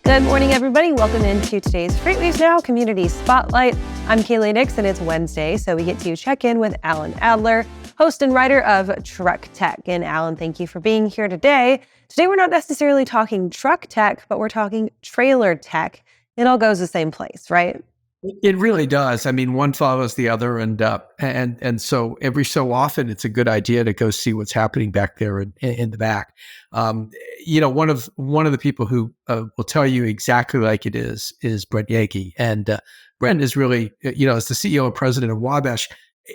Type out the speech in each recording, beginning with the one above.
Good morning, everybody. Welcome into today's FreightWaves Now Community Spotlight. I'm Kaylee Nix, and it's Wednesday, so we get to check in with Alan Adler, host and writer of Truck Tech. And Alan, thank you for being here today. Today, we're not necessarily talking truck tech, but we're talking trailer tech. It all goes the same place, right? It really does. I mean, one follows the other, and so every so often, it's a good idea to go see what's happening back there in the back. One of the people who will tell you exactly like it is Brant Yaki, and Brent is really, as the CEO and president of Wabash,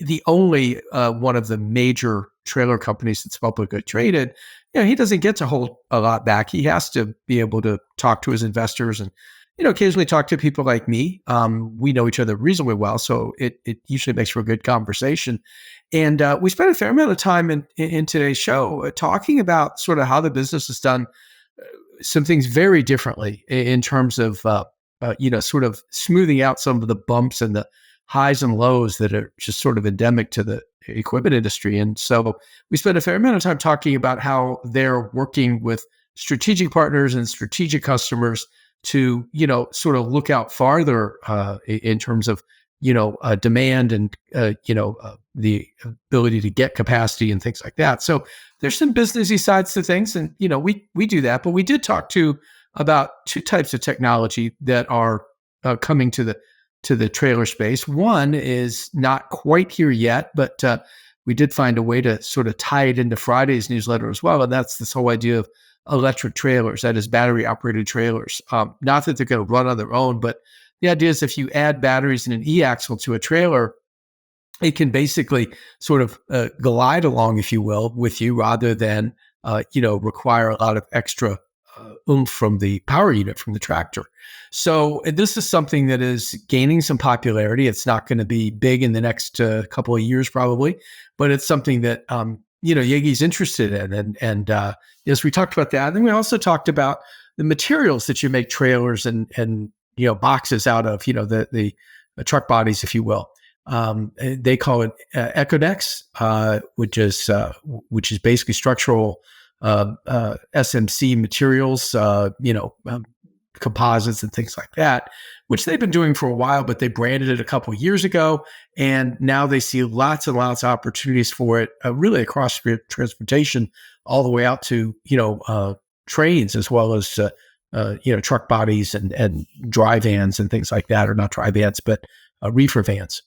the only one of the major trailer companies that's publicly traded. He doesn't get to hold a lot back. He has to be able to talk to his investors and occasionally talk to people like me. We know each other reasonably well, so it usually makes for a good conversation. And we spent a fair amount of time in today's show talking about sort of how the business has done some things very differently in terms of, sort of smoothing out some of the bumps and the highs and lows that are just sort of endemic to the equipment industry. And so we spent a fair amount of time talking about how they're working with strategic partners and strategic customers to, sort of look out farther in terms of, demand and, the ability to get capacity and things like that. So there's some businessy sides to things. And, we do that, but we did talk about two types of technology that are coming to the trailer space. One is not quite here yet, but we did find a way to sort of tie it into Friday's newsletter as well. And that's this whole idea of electric trailers, that is battery operated trailers. Not that they're going to run on their own, but the idea is if you add batteries and an e-axle to a trailer, it can basically sort of glide along, if you will, with you rather than, require a lot of extra oomph from the power unit from the tractor. So this is something that is gaining some popularity. It's not going to be big in the next couple of years probably, but it's something that, Yagi's interested in. And as we talked about that, then we also talked about the materials that you make trailers and boxes out of, the truck bodies, if you will. They call it Ecodex, which is basically structural SMC materials, composites and things like that, which they've been doing for a while, but they branded it a couple of years ago. And now they see lots and lots of opportunities for it, really across transportation, all the way out to, trains, as well as, truck bodies and dry vans and things like that, or not dry vans, but reefer vans.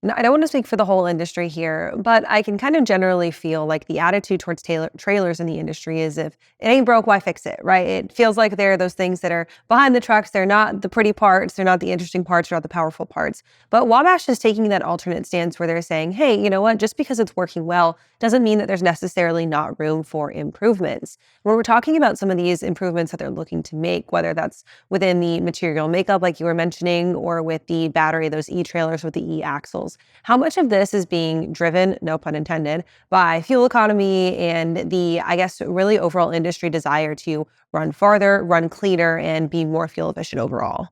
Now, I don't want to speak for the whole industry here, but I can kind of generally feel like the attitude towards trailers in the industry is if it ain't broke, why fix it, right? It feels like they're those things that are behind the trucks. They're not the pretty parts. They're not the interesting parts. They're not the powerful parts. But Wabash is taking that alternate stance where they're saying, hey, you know what? Just because it's working well doesn't mean that there's necessarily not room for improvements. When we're talking about some of these improvements that they're looking to make, whether that's within the material makeup, like you were mentioning, or with the battery, those e-trailers with the e-axles, how much of this is being driven, no pun intended, by fuel economy and the, I guess, really overall industry desire to run farther, run cleaner, and be more fuel efficient overall?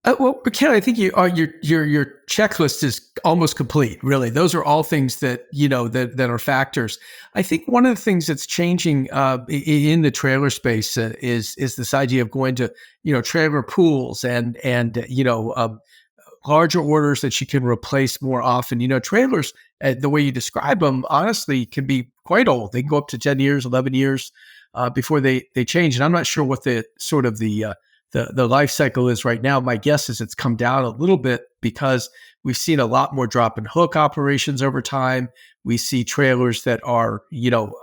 But Ken, I think your checklist is almost complete. Really, those are all things that that are factors. I think one of the things that's changing in the trailer space is this idea of going to trailer pools and larger orders that you can replace more often. Trailers, the way you describe them, honestly, can be quite old. They can go up to 10 years, 11 years before they change. And I'm not sure what the sort of the life cycle is right now. My guess is it's come down a little bit because we've seen a lot more drop and hook operations over time. We see trailers that are,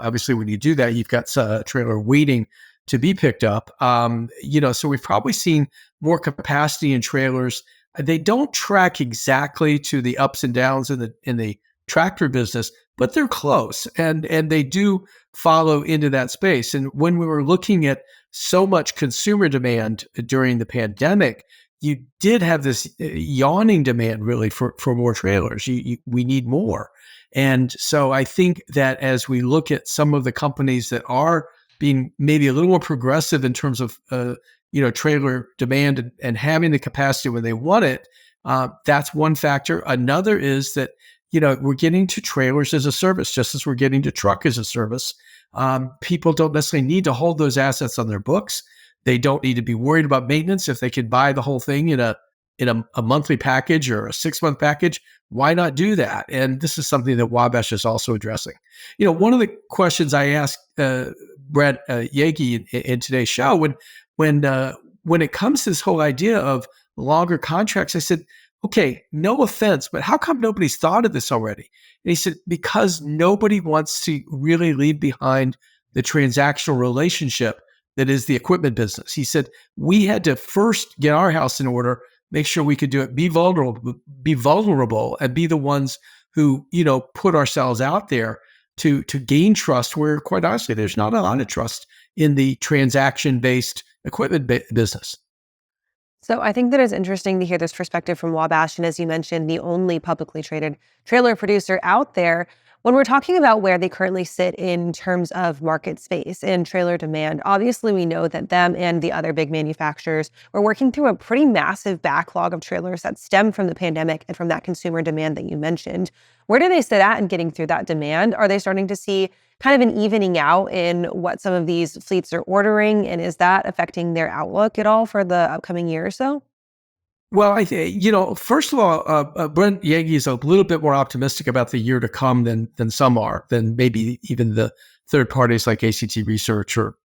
obviously when you do that, you've got a trailer waiting to be picked up. So we've probably seen more capacity in trailers. They don't track exactly to the ups and downs in the tractor business, but they're close, and they do follow into that space. And when we were looking at so much consumer demand during the pandemic, you did have this yawning demand really for more trailers. We need more. And so I think that as we look at some of the companies that are being maybe a little more progressive in terms of trailer demand and having the capacity when they want it, that's one factor. Another is that we're getting to trailers as a service, just as we're getting to truck as a service. People don't necessarily need to hold those assets on their books. They don't need to be worried about maintenance. If they could buy the whole thing in a monthly package or a 6-month package, why not do that? And this is something that Wabash is also addressing. One of the questions I asked Brant Yaki in today's show, when it comes to this whole idea of longer contracts, I said, okay, no offense, but how come nobody's thought of this already? And he said, because nobody wants to really leave behind the transactional relationship that is the equipment business. He said, we had to first get our house in order, make sure we could do it, be vulnerable, and be the ones who, put ourselves out there to gain trust, where quite honestly, there's not a lot of trust in the transaction-based equipment business. So I think that it's interesting to hear this perspective from Wabash, and as you mentioned, the only publicly traded trailer producer out there. When we're talking about where they currently sit in terms of market space and trailer demand, obviously we know that them and the other big manufacturers are working through a pretty massive backlog of trailers that stem from the pandemic and from that consumer demand that you mentioned. Where do they sit at in getting through that demand? Are they starting to see kind of an evening out in what some of these fleets are ordering? And is that affecting their outlook at all for the upcoming year or so? Well, first of all, Brant Yaki is a little bit more optimistic about the year to come than some are, than maybe even the third parties like ACT Research or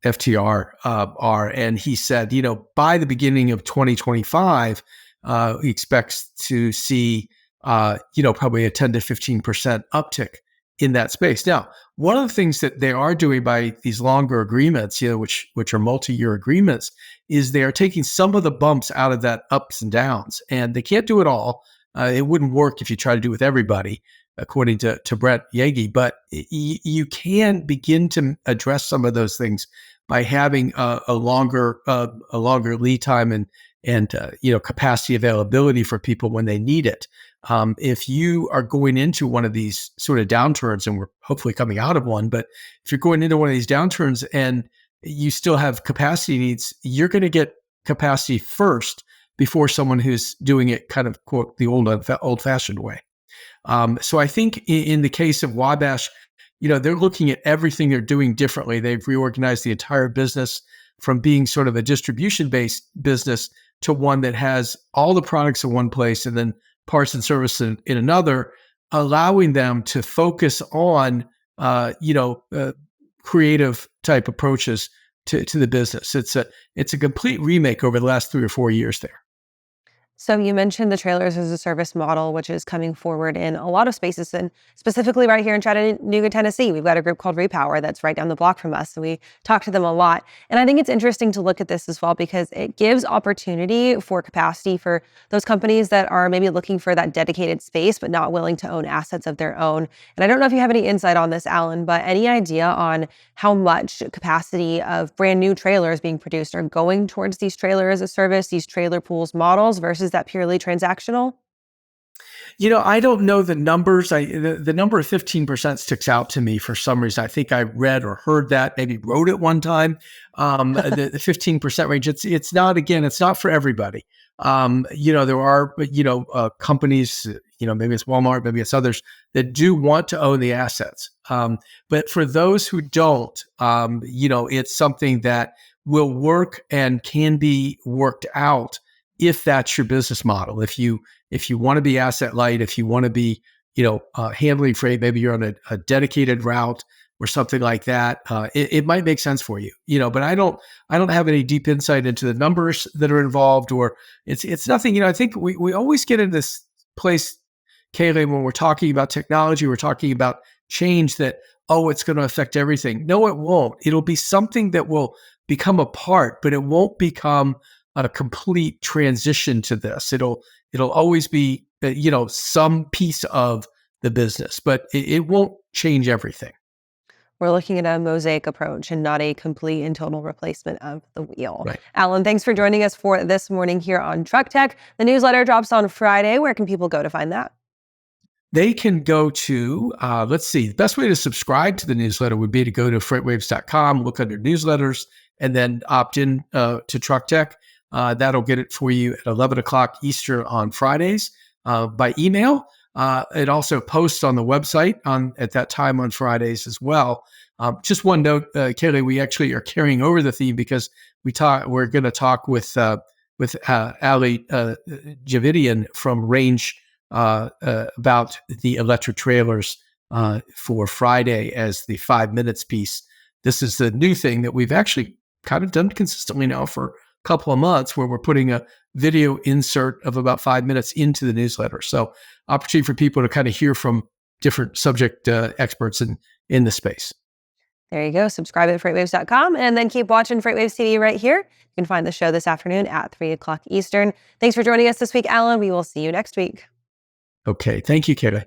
FTR are. And he said, by the beginning of 2025, he expects to see probably a 10 to 15% uptick in that space. Now, one of the things that they are doing by these longer agreements, which are multi-year agreements, is they are taking some of the bumps out of that ups and downs, and they can't do it all. It wouldn't work if you try to do it with everybody, according to Brant Yaki. But you can begin to address some of those things by having a longer lead time and capacity availability for people when they need it. If you are going into one of these sort of downturns, and we're hopefully coming out of one, but if you're going into one of these downturns and you still have capacity needs, you're going to get capacity first before someone who's doing it kind of, quote, the old-fashioned way. So I think in the case of Wabash, they're looking at everything they're doing differently. They've reorganized the entire business from being sort of a distribution-based business to one that has all the products in one place and then parts and service in another, allowing them to focus on, creative type approaches to the business. It's a complete remake over the last 3 or 4 years there. So you mentioned the trailers as a service model, which is coming forward in a lot of spaces, and specifically right here in Chattanooga, Tennessee. We've got a group called Repower that's right down the block from us, so we talk to them a lot. And I think it's interesting to look at this as well because it gives opportunity for capacity for those companies that are maybe looking for that dedicated space but not willing to own assets of their own. And I don't know if you have any insight on this, Alan, but any idea on how much capacity of brand new trailers being produced are going towards these trailer as a service, these trailer pools models versus that purely transactional? I don't know the numbers. The number of 15% sticks out to me for some reason. I think I read or heard that, maybe wrote it one time. The 15% range. It's not for everybody. There are companies. Maybe it's Walmart, maybe it's others that do want to own the assets. But for those who don't, it's something that will work and can be worked out if that's your business model. If you want to be asset light, if you want to be, handling freight, maybe you're on a dedicated route or something like that, it might make sense for you, but I don't have any deep insight into the numbers that are involved, or it's nothing, I think we always get in this place, Kaylee, when we're talking about technology, we're talking about change that, it's going to affect everything. No, it won't. It'll be something that will become a part, but it won't become a complete transition to this. It'll always be, some piece of the business, but it won't change everything. We're looking at a mosaic approach and not a complete and total replacement of the wheel. Right. Alan, thanks for joining us for this morning here on Truck Tech. The newsletter drops on Friday. Where can people go to find that? They can go to, the best way to subscribe to the newsletter would be to go to FreightWaves.com, look under newsletters, and then opt in to Truck Tech. That'll get it for you at 11 o'clock Eastern on Fridays by email. It also posts on the website at that time on Fridays as well. Just one note, Kaylee, we actually are carrying over the theme because we're going to talk with Ali Javidian from Range about the electric trailers for Friday as the 5 minutes piece. This is the new thing that we've actually kind of done consistently now for a couple of months, where we're putting a video insert of about 5 minutes into the newsletter. So opportunity for people to kind of hear from different subject experts in the space. There you go. Subscribe at freightwaves.com and then keep watching FreightWaves TV right here. You can find the show this afternoon at 3 o'clock Eastern. Thanks for joining us this week, Alan. We will see you next week. Okay. Thank you, Kaylee.